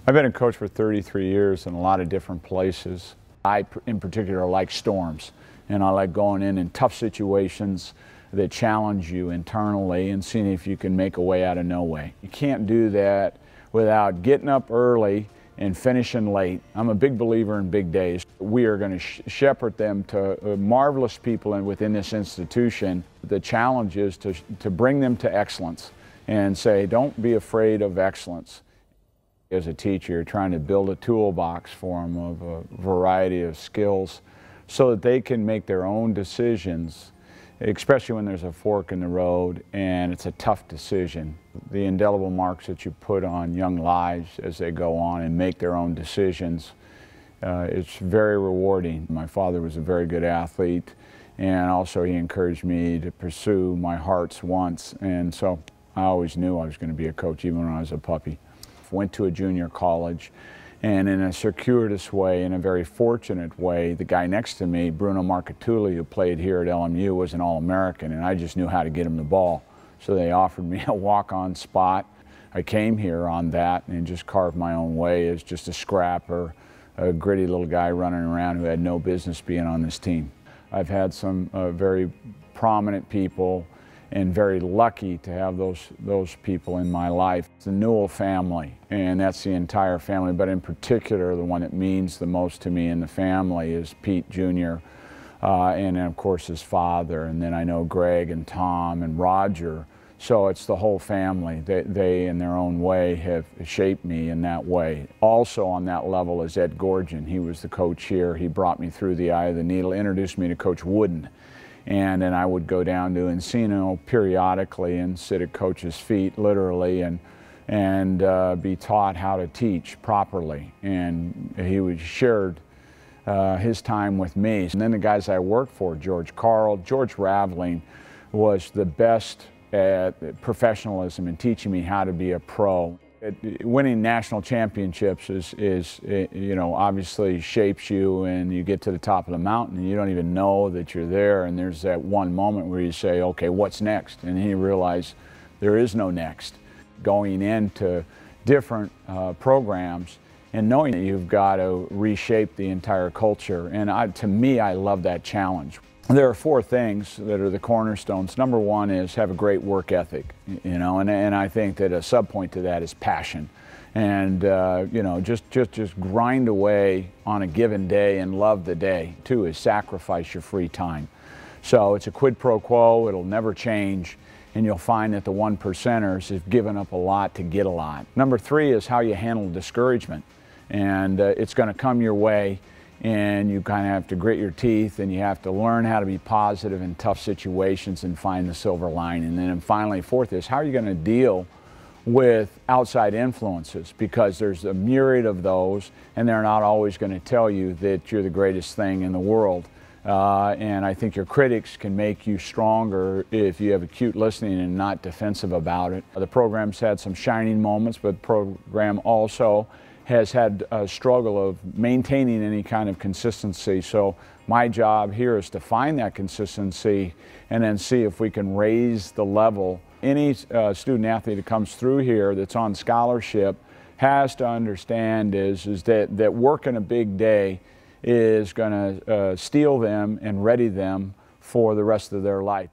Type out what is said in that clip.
I've been a coach for 33 years in a lot of different places. I, in particular, like storms, and I like going in tough situations that challenge you internally and seeing if you can make a way out of no way. You can't do that without getting up early and finishing late. I'm a big believer in big days. We are going to shepherd them to marvelous people within this institution. The challenge is to bring them to excellence and say, don't be afraid of excellence. As a teacher, you're trying to build a toolbox for them of a variety of skills so that they can make their own decisions, especially when there's a fork in the road and it's a tough decision. The indelible marks that you put on young lives as they go on and make their own decisions, it's very rewarding. My father was a very good athlete, and also he encouraged me to pursue my heart's wants, and so I always knew I was going to be a coach even when I was a puppy. Went to a junior college, and in a circuitous way, in a very fortunate way, the guy next to me, Bruno Marcattulli, who played here at LMU, was an All-American, and I just knew how to get him the ball. So they offered me a walk-on spot. I came here on that and just carved my own way as just a scrapper, a gritty little guy running around who had no business being on this team. I've had some very prominent people and very lucky to have those people in my life. It's the Newell family, and that's the entire family, but in particular, the one that means the most to me in the family is Pete Jr., and then of course his father, and then I know Greg and Tom and Roger. So it's the whole family. They in their own way have shaped me in that way. Also on that level is Ed Gorgian. He was the coach here. He brought me through the eye of the needle, introduced me to Coach Wooden. And then I would go down to Encino periodically and sit at Coach's feet, literally, and be taught how to teach properly. And he shared his time with me. And then the guys I worked for, George Raveling, was the best at professionalism and teaching me how to be a pro. Winning national championships is you know, obviously shapes you, and you get to the top of the mountain and you don't even know that you're there, and there's that one moment where you say, okay, what's next? And then you realize there is no next. Going into different programs and knowing that you've got to reshape the entire culture, and to me, I love that challenge. There are four things that are the cornerstones. Number one is have a great work ethic, you know, and I think that a subpoint to that is passion. And, you know, just grind away on a given day and love the day. Two is sacrifice your free time. So it's a quid pro quo, it'll never change, and you'll find that the 1%ers have given up a lot to get a lot. Number three is how you handle discouragement. And it's going to come your way, and you kind of have to grit your teeth, and you have to learn how to be positive in tough situations and find the silver lining. And then finally, fourth is how are you going to deal with outside influences, because there's a myriad of those, and they're not always going to tell you that you're the greatest thing in the world. And I think your critics can make you stronger if you have acute listening and not defensive about it. The program's had some shining moments, but the program also has had a struggle of maintaining any kind of consistency. So my job here is to find that consistency and then see if we can raise the level. Any student athlete that comes through here that's on scholarship has to understand is that working a big day is going to steel them and ready them for the rest of their life.